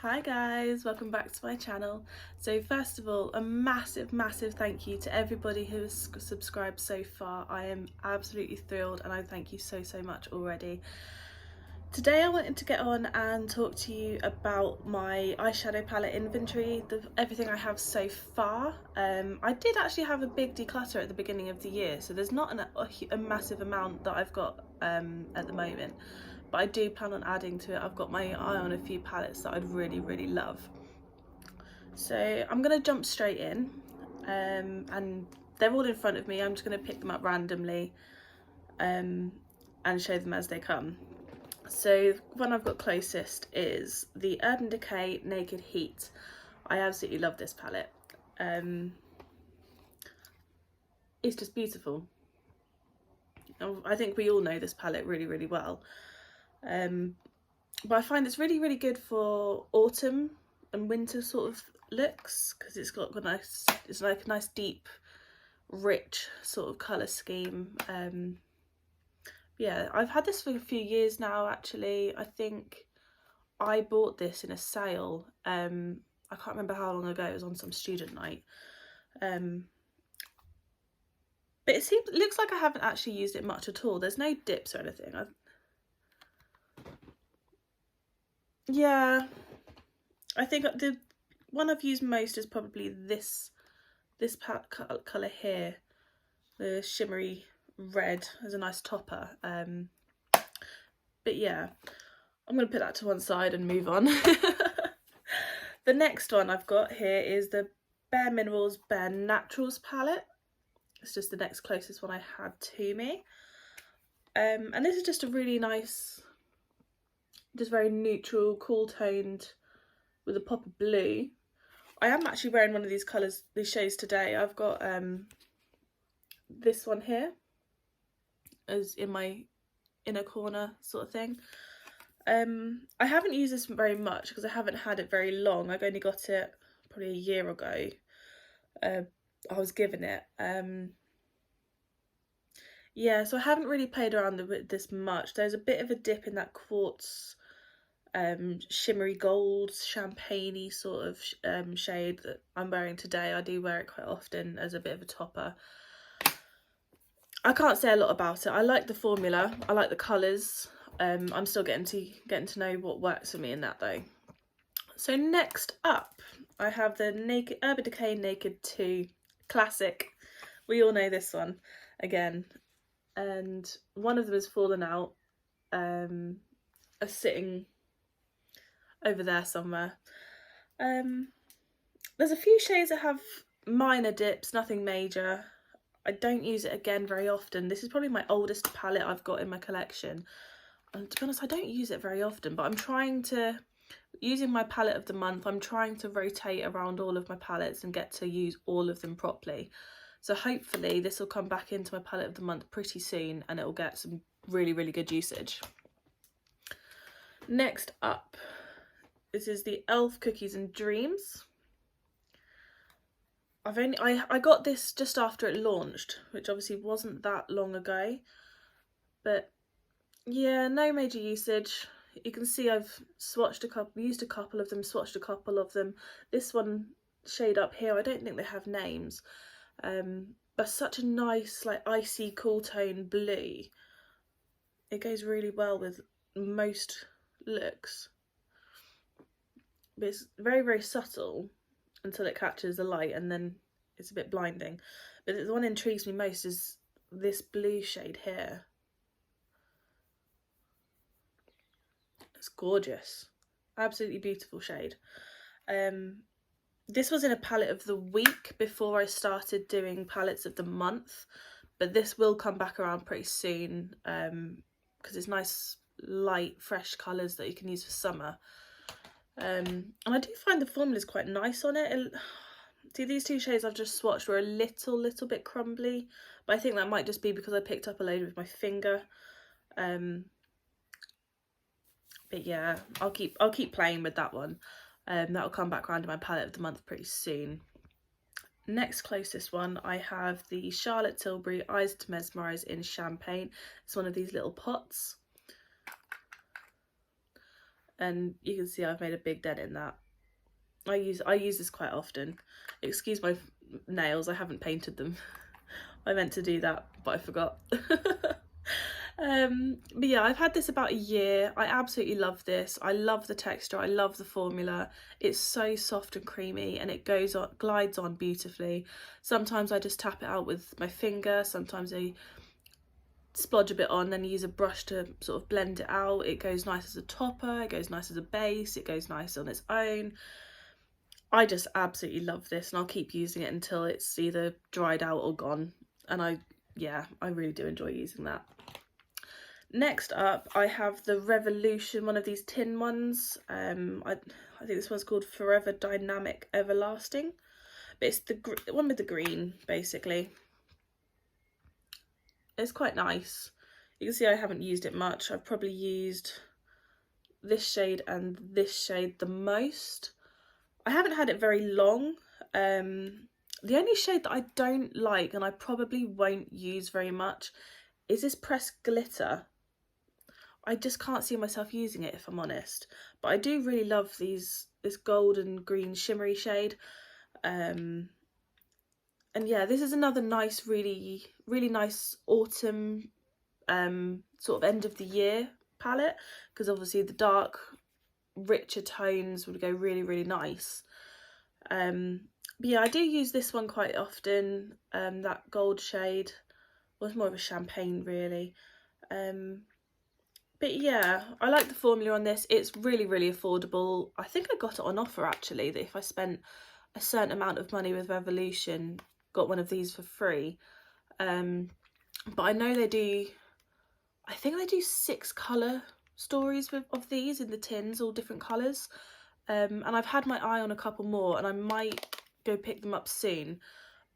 Hi guys, welcome back to my channel. So first of all, a massive thank you to everybody who has subscribed so far. I am absolutely thrilled and I thank you so much already. Today I wanted to get on and talk to you about my eyeshadow palette inventory, everything I have so far. I did actually have a big declutter at the beginning of the year, so there's not a massive amount that I've got at the moment. But I do plan on adding to it. I've got my eye on a few palettes that I'd really love. So I'm going to jump straight in, and they're all in front of me. I'm just going to pick them up randomly and show them as they come. So one I've got closest is the Urban Decay Naked Heat. I absolutely love this palette. It's just beautiful. I think we all know this palette really well. But I find it's really good for autumn and winter sort of looks because it's like a nice deep, rich sort of colour scheme. Yeah, I've had this for a few years now actually. I think I bought this in a sale. I can't remember how long ago, it was on some student night. But it looks like I haven't actually used it much at all. There's no dips or anything. Yeah, I think the one I've used most is probably this colour here, the shimmery red as a nice topper. But yeah, I'm going to put that to one side and move on. The next one I've got here is the Bare Minerals Bare Naturals palette. It's just the next closest one I had to me. And this is just a really nice, just very neutral, cool toned with a pop of blue. I am actually wearing one of these colours, these shades today. I've got this one here as in my inner corner sort of thing. I haven't used this very much because I haven't had it very long. I've only got it probably a year ago. I was given it. Yeah, so I haven't really played around with this much. There's a bit of a dip in that quartz shimmery gold, champagne-y sort of shade that I'm wearing today. I do wear it quite often as a bit of a topper. I can't say a lot about it. I like the formula, I like the colours. I'm still getting to know what works for me in that though. So next up, I have the Urban Decay Naked 2 classic. We all know this one again, and one of them has fallen out. Sitting over there somewhere. There's a few shades that have minor dips, nothing major. I don't use it again very often. This is probably my oldest palette I've got in my collection. And to be honest, I don't use it very often, but I'm trying to, using my palette of the month, I'm trying to rotate around all of my palettes and get to use all of them properly. So hopefully this will come back into my palette of the month pretty soon and it will get some really good usage. Next up, this is the e.l.f. Cookies and Dreams. I got this just after it launched, which obviously wasn't that long ago. But yeah, no major usage. You can see I've used a couple of them, swatched a couple of them. This one shade up here, I don't think they have names. But such a nice, like icy cool tone blue. It goes really well with most looks. But it's very subtle until it catches the light and then it's a bit blinding. But the one that intrigues me most is this blue shade here. It's gorgeous, absolutely beautiful shade. This was in a palette of the week before I started doing palettes of the month, but this will come back around pretty soon because it's nice light fresh colours that you can use for summer. And I do find the formula is quite nice on it. See, these two shades I've just swatched were a little bit crumbly, but I think that might just be because I picked up a load with my finger. But yeah, I'll keep playing with that one. That'll come back around to my palette of the month pretty soon. Next closest one, I have the Charlotte Tilbury Eyes to Mesmerize in Champagne. It's one of these little pots. and you can see I've made a big dent in that. I use this quite often. Excuse my nails, I haven't painted them. I meant to do that, but I forgot. But yeah, I've had this about a year. I absolutely love this. I love the texture, I love the formula. It's so soft and creamy, and it glides on beautifully. Sometimes I just tap it out with my finger, sometimes I splodge a bit on, then use a brush to sort of blend it out. It goes nice as a topper, it goes nice as a base, it goes nice on its own. I just absolutely love this, and I'll keep using it until it's either dried out or gone. And I really do enjoy using that. Next up, I have the Revolution, one of these tin ones. I think this one's called Forever Dynamic Everlasting, but it's the one with the green, basically. It's quite nice. You can see I haven't used it much. I've probably used this shade and this shade the most. I haven't had it very long. The only shade that I don't like, and I probably won't use very much, is this pressed glitter. I just can't see myself using it, if I'm honest. But I do really love this gold and green shimmery shade. And yeah, this is another nice, really nice autumn sort of end of the year palette, because obviously the dark, richer tones would go really nice. But yeah, I do use this one quite often, that gold shade. Well, it's more of a champagne really. But yeah, I like the formula on this. It's really affordable. I think I got it on offer actually, that if I spent a certain amount of money with Revolution, got one of these for free. But I know they do, I think they do 6 colour stories of these in the tins, all different colours. And I've had my eye on a couple more, and I might go pick them up soon,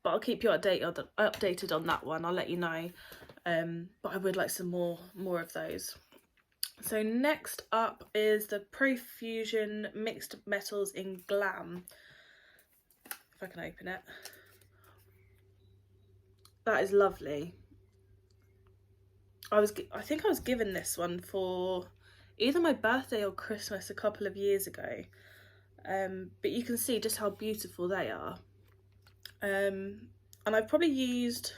but I'll keep you updated on that one. I'll let you know. But I would like some more of those. So next up is the Profusion Mixed Metals in Glam. If I can open it. That is lovely. I think I was given this one for either my birthday or Christmas a couple of years ago. But you can see just how beautiful they are. And I've probably used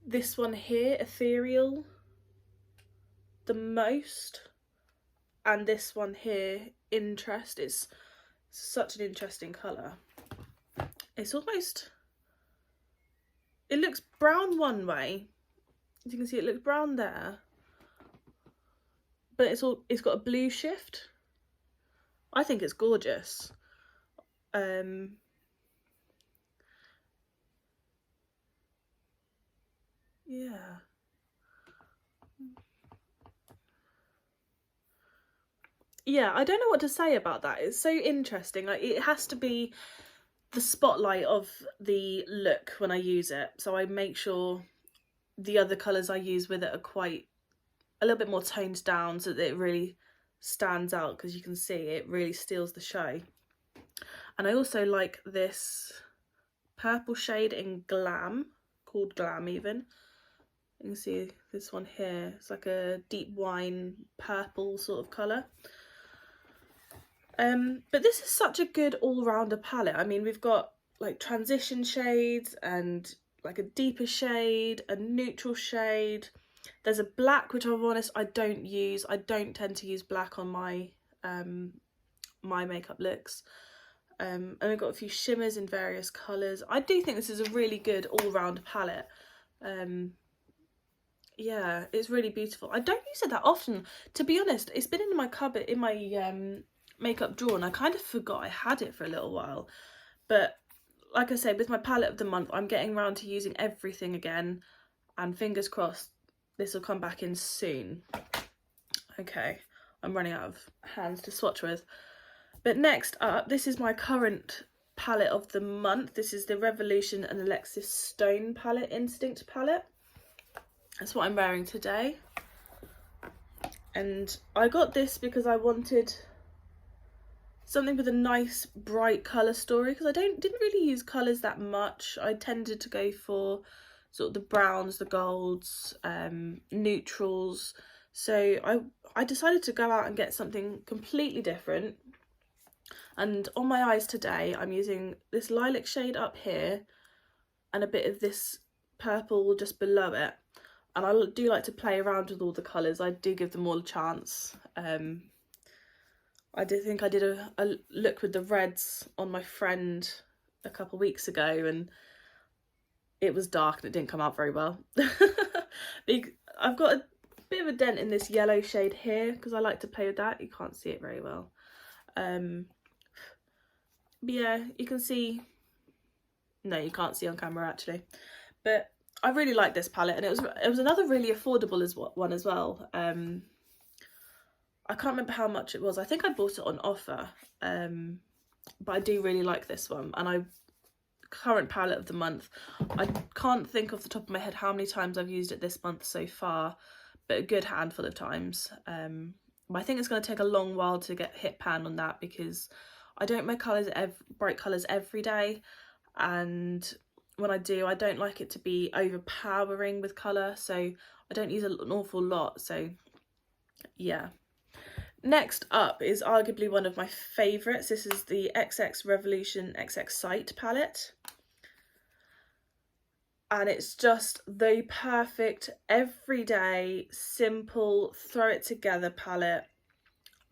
this one here, Ethereal, the most, and this one here, Interest. It's such an interesting colour. It's almost, it looks brown one way, as you can see it looks brown there, but it's got a blue shift. I think it's gorgeous. Yeah. Yeah, I don't know what to say about that. It's so interesting. Like, it has to be the spotlight of the look when I use it. So I make sure the other colours I use with it are quite a little bit more toned down, so that it really stands out, because you can see it really steals the show. And I also like this purple shade in Glam, called Glam even. You can see this one here, it's like a deep wine purple sort of colour. But this is such a good all-rounder palette. I mean, we've got like transition shades and like a deeper shade, a neutral shade. There's a black, which I'm honest, I don't use. I don't tend to use black on my my makeup looks. And we've got a few shimmers in various colours. I do think this is a really good all-round palette. Yeah, it's really beautiful. I don't use it that often, to be honest. It's been in my cupboard, in my makeup drawer, and I kind of forgot I had it for a little while. But like I said, with my palette of the month, I'm getting around to using everything again, and fingers crossed this will come back in soon. Okay, I'm running out of hands to swatch with. But next up, this is my current palette of the month. This is the Revolution and Alexis Stone palette, Instinct palette. That's what I'm wearing today. And I got this because I wanted something with a nice bright colour story, because I didn't really use colours that much. I tended to go for sort of the browns, the golds, neutrals. So I decided to go out and get something completely different. And on my eyes today, I'm using this lilac shade up here and a bit of this purple just below it. And I do like to play around with all the colours. I do give them all a chance. I did think I did a look with the reds on my friend a couple of weeks ago, and it was dark and it didn't come out very well. I've got a bit of a dent in this yellow shade here because I like to play with that. You can't see it very well. But yeah, you can see, no, you can't see on camera actually, but I really like this palette, and it was another really affordable one as well. I can't remember how much it was. I think I bought it on offer, but I do really like this one. And current palette of the month, I can't think off the top of my head how many times I've used it this month so far, but a good handful of times. But I think it's going to take a long while to get hit pan on that, because I don't make bright colours every day, and when I do, I don't like it to be overpowering with colour, so I don't use an awful lot. So yeah. Next up is arguably one of my favourites. This is the XX Revolution XX Sight palette. And it's just the perfect everyday, simple, throw it together palette.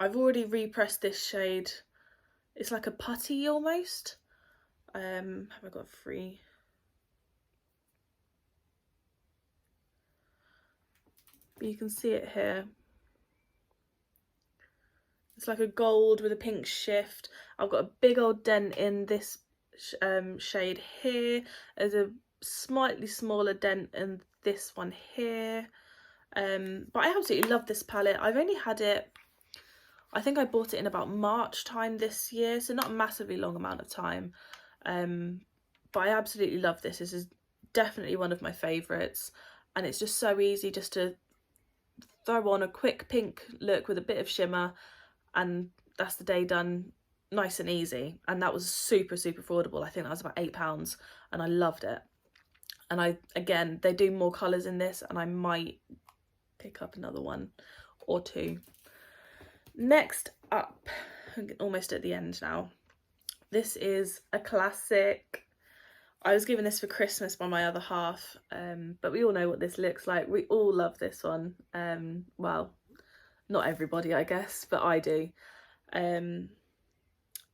I've already repressed this shade. It's like a putty almost. Have I got free? You can see it here. It's like a gold with a pink shift. I've got a big old dent in this shade here. There's a slightly smaller dent in this one here. But I absolutely love this palette. I've only had it, I think I bought it in about March time this year, so not a massively long amount of time. But I absolutely love this. This is definitely one of my favourites, and it's just so easy just to throw on a quick pink look with a bit of shimmer, and that's the day done, nice and easy. And that was super affordable. I think that was about £8, and I loved it. And again, they do more colours in this, and I might pick up another one or two. Next up, I'm almost at the end now. This is a classic. I was given this for Christmas by my other half, but we all know what this looks like. We all love this one. Well, not everybody, I guess, but I do.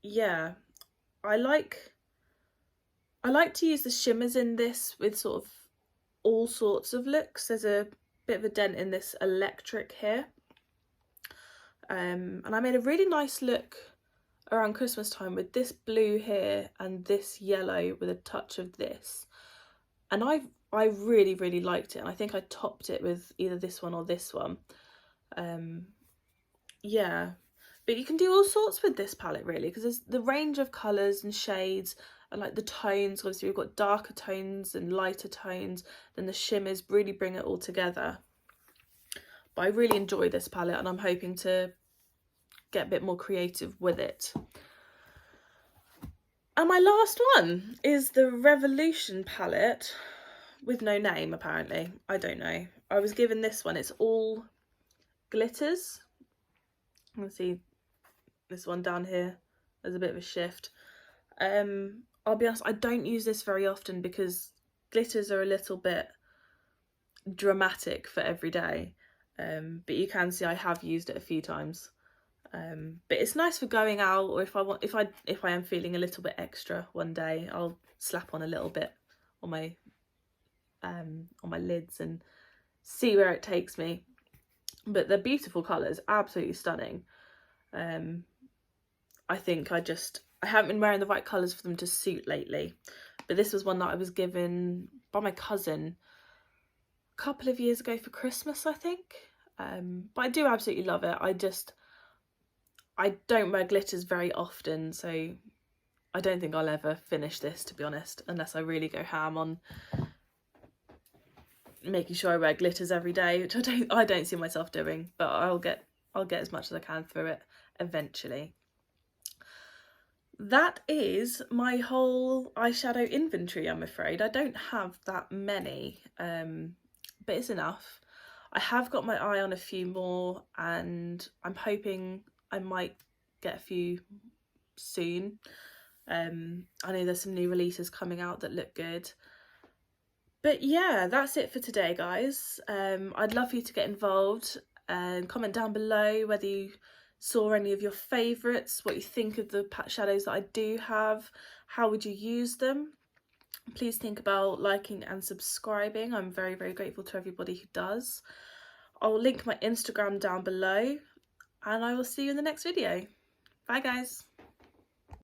Yeah, I like to use the shimmers in this with sort of all sorts of looks. There's a bit of a dent in this electric here. And I made a really nice look around Christmas time with this blue here and this yellow with a touch of this. And I really liked it, and I think I topped it with either this one or this one. Yeah, but you can do all sorts with this palette really, because there's the range of colours and shades, and like the tones. Obviously we've got darker tones and lighter tones, then the shimmers really bring it all together. But I really enjoy this palette, and I'm hoping to get a bit more creative with it. And my last one is the Revolution palette with no name, apparently. I don't know. I was given this one. It's all glitters. You can see this one down here. There's a bit of a shift. I'll be honest, I don't use this very often because glitters are a little bit dramatic for every day. But you can see I have used it a few times. But it's nice for going out, or if I am feeling a little bit extra one day, I'll slap on a little bit on my lids and see where it takes me. But they're beautiful colours, absolutely stunning. I think I haven't been wearing the right colours for them to suit lately, but this was one that I was given by my cousin a couple of years ago for Christmas, I think. But I do absolutely love it. I don't wear glitters very often, so I don't think I'll ever finish this, to be honest, unless I really go ham on making sure I wear glitters every day, which I don't see myself doing, but I'll get as much as I can through it eventually. That is my whole eyeshadow inventory, I'm afraid. I don't have that many, but it's enough. I have got my eye on a few more, and I'm hoping I might get a few soon. I know there's some new releases coming out that look good. But yeah, that's it for today, guys. I'd love for you to get involved and comment down below whether you saw any of your favourites, what you think of the shadows that I do have, how would you use them. Please think about liking and subscribing. I'm very, very grateful to everybody who does. I'll link my Instagram down below, and I will see you in the next video. Bye, guys.